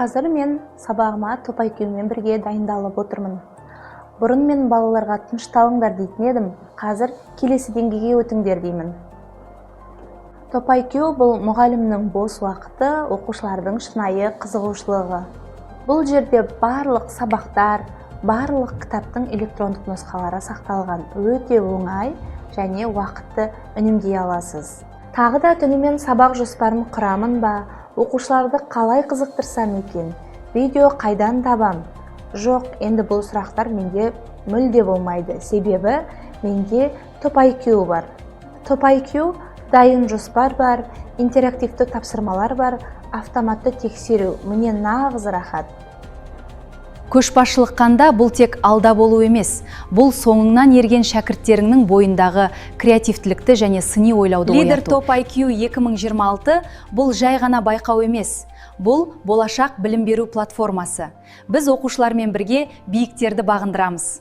Қазір мен сабағыма топ IQ-мен бірге дайындалып отырмын. Бұрын мен балаларға тынышталыңдар дейтін едім, қазір келесі деңгейге өтіңдер деймін. Топ IQ бұл мұғалімнің бос уақыты, оқушылардың шынайы қызығушылығы. Бұл жерде барлық сабақтар, барлық кітаптың электрондық нұсқалары сақталған, өте оңай және уақытты үнемдей аласыз. Тағы да түнімен сабақ жоспарын құрамын ба, оқушыларды қалай қызықтырсам екен, видео қайдан табам? Жоқ, енді бұл сұрақтар менде мүлде болмайды. Себебі менде топ IQ бар. Топ IQ дайын жоспар бар, интерактивті тапсырмалар бар, автоматты тексеру. Міне нағыз рахат. Көшбасшылыққанда бұл тек алда болу емес, бұл соңыңнан ерген шәкірттеріңнің бойындағы креативтілікті және сыни ойлауды ояту. Лидер топ IQ 2026 бұл жай ғана байқау емес, бұл болашақ білім беру платформасы. Біз оқушылармен бірге биіктерді бағындырамыз.